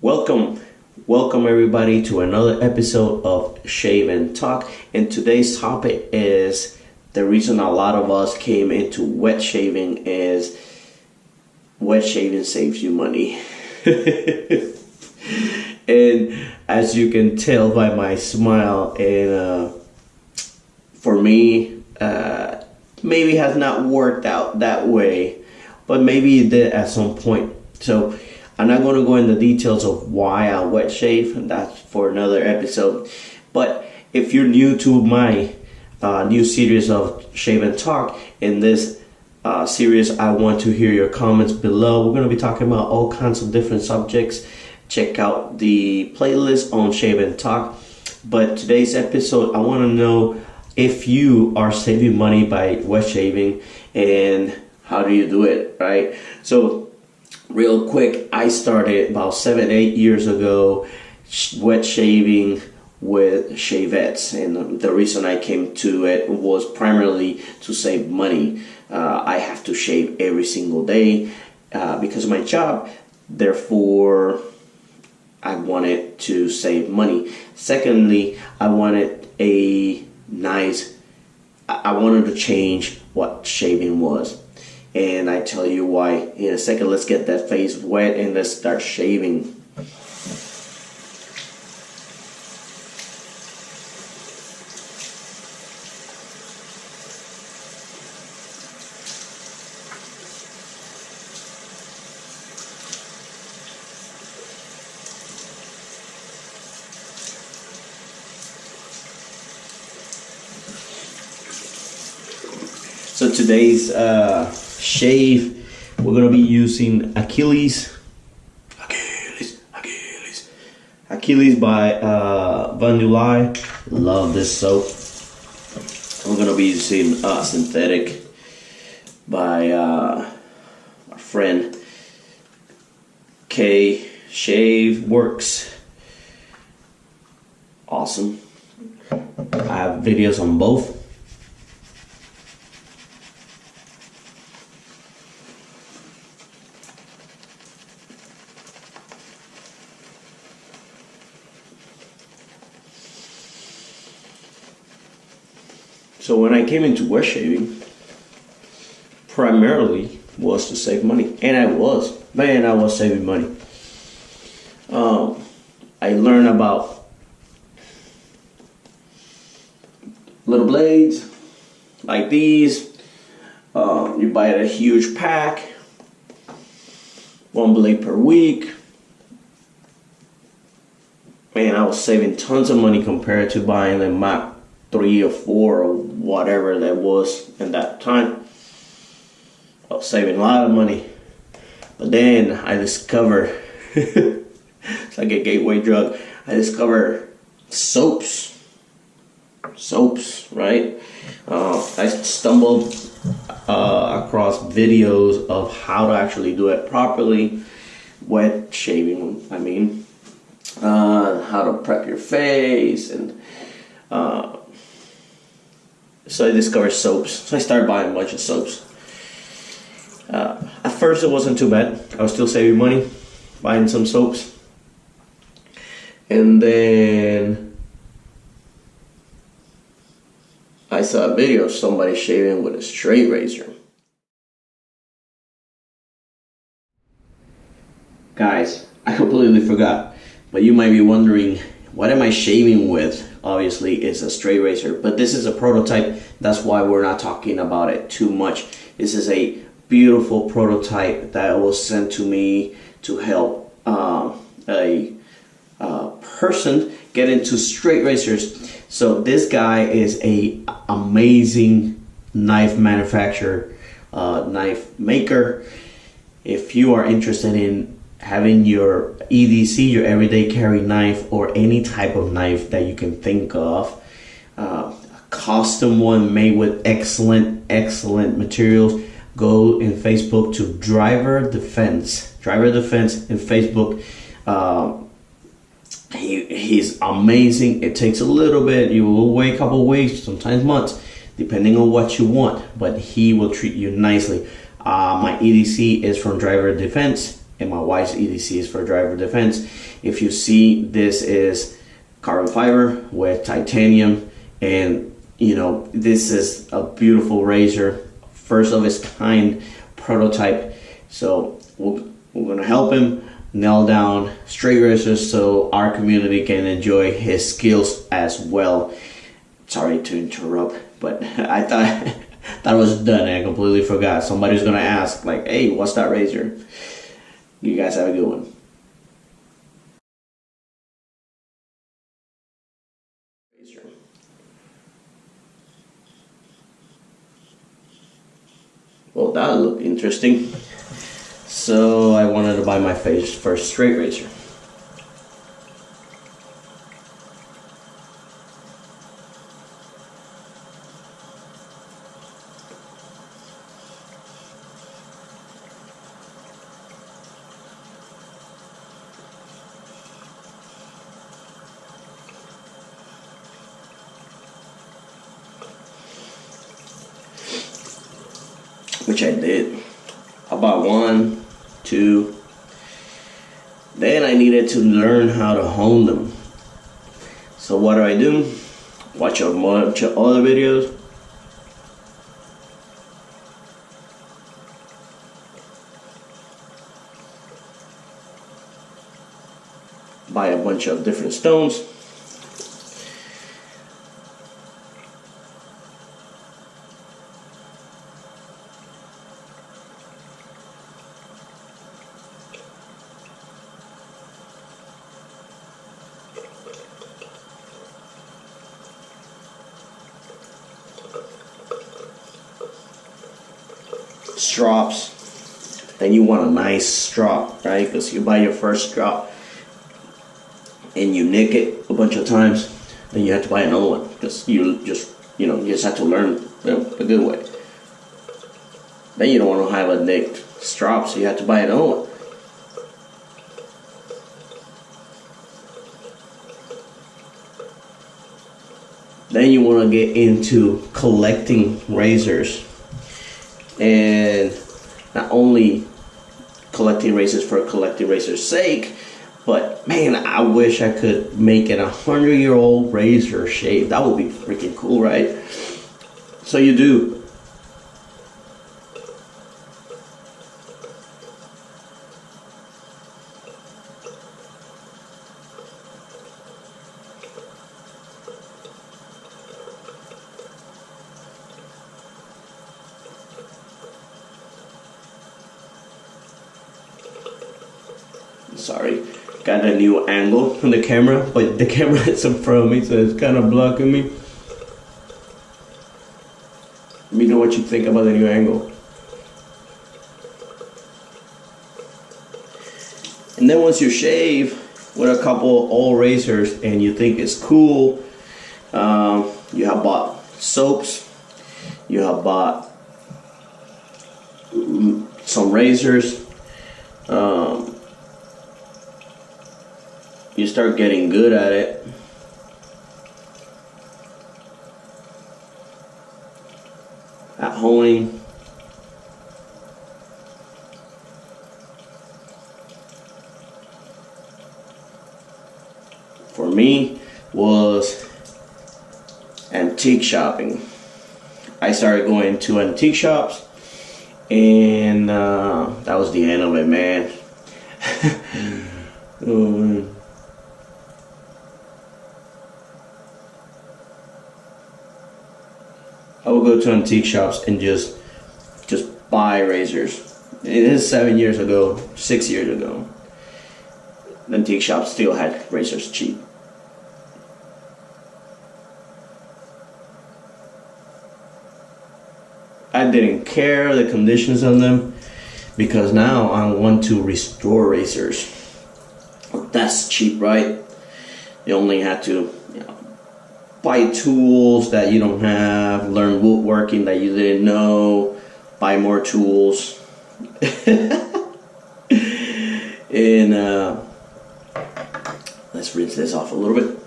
Welcome, welcome everybody to another episode of Shave and Talk. And today's topic is the reason a lot of us came into wet shaving is wet shaving saves you money. And as you can tell by my smile, and for me, maybe has not worked out that way, but maybe it did at some point. So I'm not going to go into details of why I wet shave. That's for another episode. But if you're new to my new series of Shave and Talk, in this series, I want to hear your comments below. We're going to be talking about all kinds of different subjects. Check out the playlist on Shave and Talk. But today's episode, I want to know if you are saving money by wet shaving and how do you do it, right? So real quick, I started about 7-8 years ago wet shaving with Shavettes, and the reason I came to it was primarily to save money. I have to shave every single day because of my job, therefore I wanted to save money. Secondly, I wanted to change what shaving was. And I tell you why in a second. Let's get that face wet and let's start shaving. So today's shave, we're gonna be using Achilles by Van Dulai. Love this soap. We're gonna be using synthetic by our friend K Shave Works. Awesome. I have videos on both. So when I came into wet shaving, primarily was to save money, and I was saving money. I learned about little blades like these. You buy a huge pack, one blade per week. Man, I was saving tons of money compared to buying a Mach 3 or 4 or whatever that was in that time. I was saving a lot of money. But then I discovered, it's like a gateway drug, I discovered soaps, right? I stumbled across videos of how to actually do it properly, wet shaving, I mean, how to prep your face, and so I discovered soaps. So I started buying a bunch of soaps. At first it wasn't too bad. I was still saving money, buying some soaps. And then I saw a video of somebody shaving with a straight razor. Guys, I completely forgot. But you might be wondering, what am I shaving with? Obviously, it's a straight razor, but this is a prototype. That's why we're not talking about it too much. This is a beautiful prototype that was sent to me to help a person get into straight razors. So this guy is a amazing knife manufacturer, knife maker. If you are interested in having your EDC, your everyday carry knife, or any type of knife that you can think of, a custom one made with excellent materials, go in Facebook to Driver Defense in Facebook. He's amazing. It takes a little bit. You will wait a couple weeks, sometimes months, depending on what you want, but he will treat you nicely. My EDC is from Driver Defense. and my wife's EDC is for driver defense. If you see, this is carbon fiber with titanium, and you know, this is a beautiful razor, first of its kind prototype. So we're gonna help him nail down straight razors so our community can enjoy his skills as well. Sorry to interrupt, but I thought that was done and I completely forgot. Somebody's gonna ask like, hey, what's that razor? You guys have a good one. Well, that looked interesting. So I wanted to buy my first straight razor. Which I did. I bought 1, 2. Then I needed to learn how to hone them. So what do? Watch a bunch of other videos. Buy a bunch of different stones. Strops. Then you want a nice strop, right? Because you buy your first strop and you nick it a bunch of times, then you have to buy another one because you just have to learn the good way. Then you don't want to have a nicked strop, so you have to buy another one. Then you want to get into collecting razors. And not only collecting razors for collecting razors' sake, but man, I wish I could make it 100-year-old razor shave. That would be freaking cool, right? So you do. Sorry, got a new angle on the camera, but the camera is in front of me, so it's kind of blocking me. Let me know what you think about the new angle. And then once you shave with a couple old razors and you think it's cool, you have bought soaps, you have bought some razors, you start getting good at it. At honing. For me was antique shopping. I started going to antique shops, and that was the end of it, man. Oh, man. I would go to antique shops and just buy razors. It is 7 years ago, 6 years ago. The antique shops still had razors cheap. I didn't care the conditions of them because now I want to restore razors. That's cheap, right? You only have to buy tools that you don't have, learn woodworking that you didn't know, buy more tools. And let's rinse this off a little bit.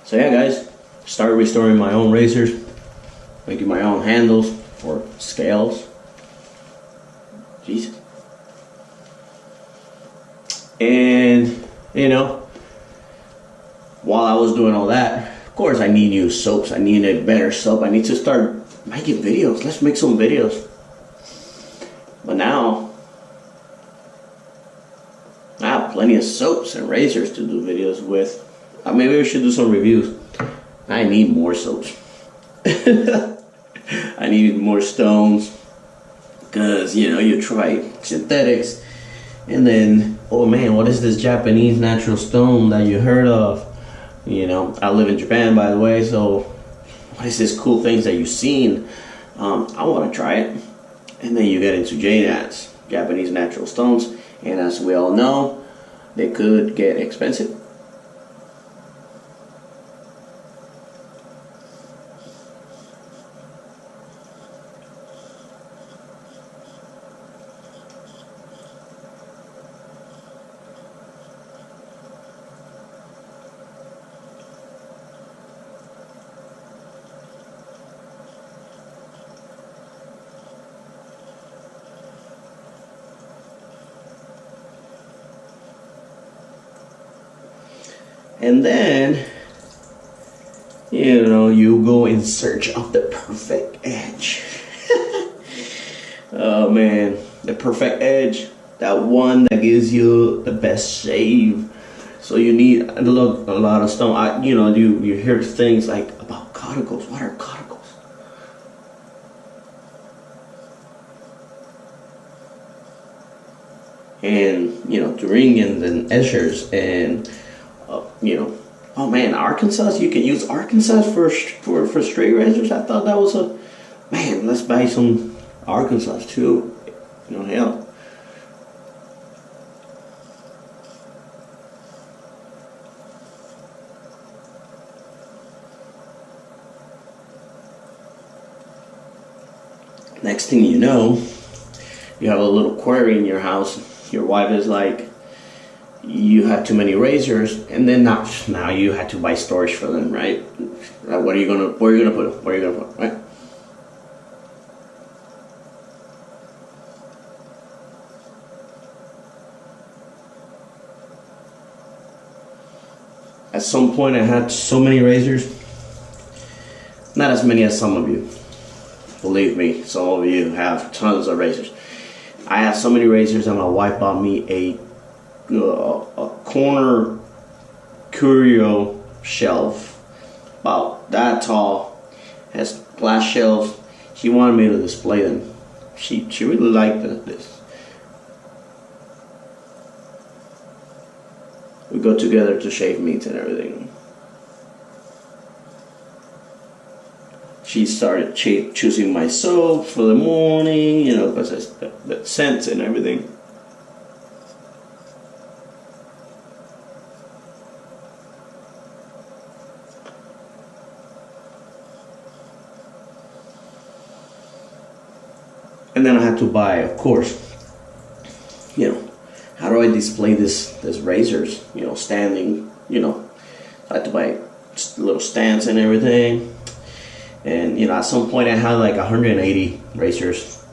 So yeah, guys, started restoring my own razors, making my own handles for scales. Jesus. And, you know, while I was doing all that, of course I need new soaps. I need a better soap. I need to start making videos. Let's make some videos. But now, I have plenty of soaps and razors to do videos with. Maybe we should do some reviews. I need more soaps. I need more stones. Because, you know, you try synthetics. And then, oh man, what is this Japanese natural stone that you heard of? You know, I live in Japan, by the way. So, what is this cool things that you've seen? I want to try it. And then you get into JNATs, Japanese natural stones. And as we all know, they could get expensive. And then, you know, you go in search of the perfect edge. Oh man, the perfect edge. That one that gives you the best shave. So you need a lot of stone. You know, you hear things like about cauticles. What are cauticles? And, you know, Thuringians and Eschers and... you know, oh man, Arkansas, you can use Arkansas for straight razors. I thought that was man, let's buy some Arkansas too. You know, hell. Next thing you know, you have a little query in your house. Your wife is like, you have too many razors, and then now you had to buy storage for them, right? Where are you gonna put them? Where are you gonna put them, right? At some point, I had so many razors. Not as many as some of you. Believe me, some of you have tons of razors. I have so many razors, and my wife bought me a corner curio shelf about that tall, has glass shelves. She wanted me to display them. She really liked this. We go together to shave meats and everything. She started choosing my soap for the morning, you know, because the scents and everything. And then I had to buy, of course, you know, how do I display this razors, you know, standing, you know, I had to buy little stands and everything. And, you know, at some point I had like 180 razors.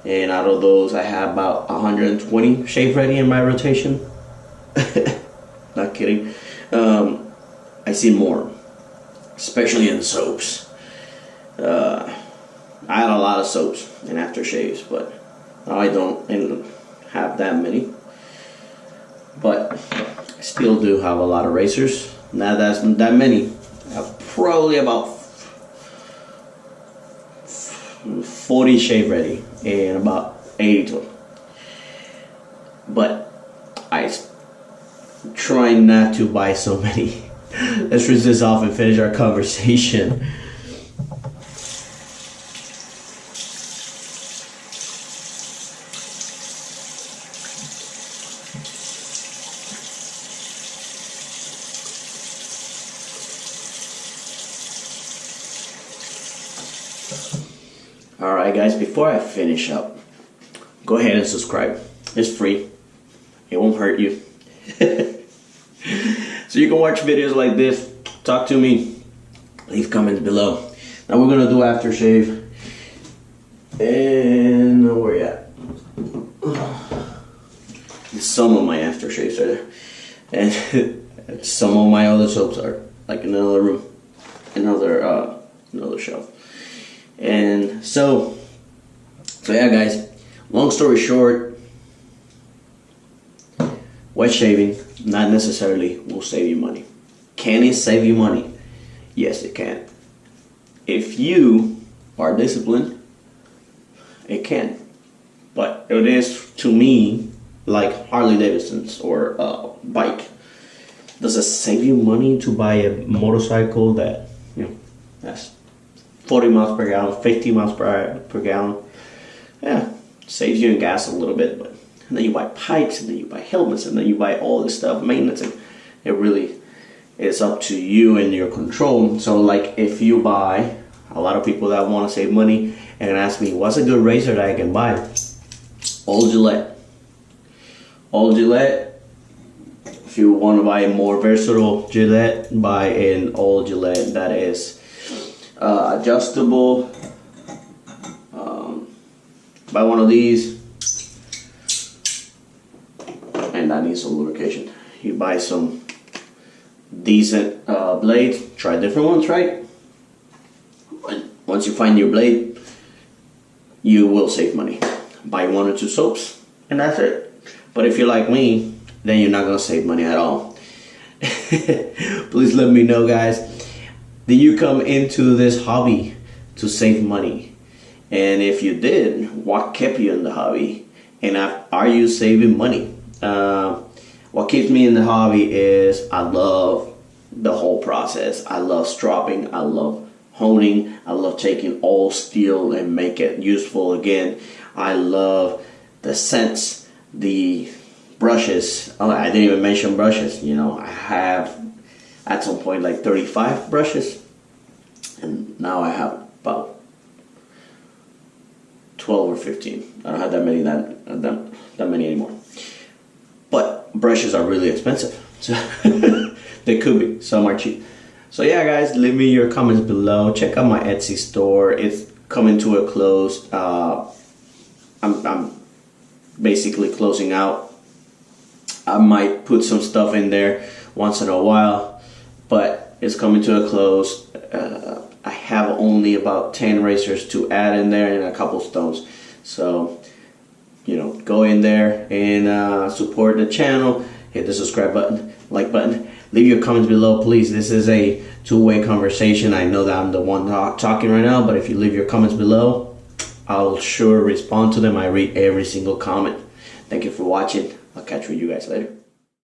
And out of those, I had about 120 shave ready in my rotation. Not kidding. I see more, especially in soaps. I had a lot of soaps and aftershaves, but now I don't have that many. But I still do have a lot of razors. Not that many. I have probably about 40 shave ready and about 80 to them. But I try not to buy so many. Let's rinse this off and finish our conversation. Alright guys, before I finish up, go ahead and subscribe. It's free. It won't hurt you. So you can watch videos like this talk to me. Leave comments below. Now we're gonna do aftershave. And where you at? Some of my aftershaves are there. And some of my other soaps are like in another room. Another shelf. And so yeah guys, long story short, wet shaving not necessarily will save you money. Can it save you money? Yes, it can. If you are disciplined, it can. But it is, to me, like Harley Davidson's or a bike. Does it save you money to buy a motorcycle that, that's 40 miles per gallon, 50 miles per gallon? Yeah, saves you in gas a little bit, but and then you buy pipes, and then you buy helmets, and then you buy all this stuff, maintenance, and it really is up to you and your control. So like if you buy, a lot of people that want to save money and ask me, what's a good razor that I can buy? All Gillette. All Gillette. If you want to buy a more versatile Gillette, buy an All Gillette that is adjustable. Buy one of these, and that needs some lubrication. You buy some decent blades. Try different ones, right? Once you find your blade, you will save money. Buy 1 or 2 soaps, and that's it. But if you're like me, then you're not gonna save money at all. Please let me know, guys. Did you come into this hobby to save money? And if you did, what kept you in the hobby? And are you saving money? What keeps me in the hobby is I love the whole process. I love stropping. I love honing. I love taking old steel and make it useful again. I love the scents, the brushes. Oh, I didn't even mention brushes. I have at some point like 35 brushes, and now I have about 12 or 15. I don't have that many anymore. But brushes are really expensive, so they could be. Some are cheap. So yeah, guys, leave me your comments below. Check out my Etsy store. It's coming to a close. I'm basically closing out. I might put some stuff in there once in a while, but it's coming to a close. I have only about 10 razors to add in there and a couple stones. So, go in there and support the channel. Hit the subscribe button, like button. Leave your comments below, please. This is a two-way conversation. I know that I'm the one talking right now, but if you leave your comments below, I'll sure respond to them. I read every single comment. Thank you for watching. I'll catch you guys later.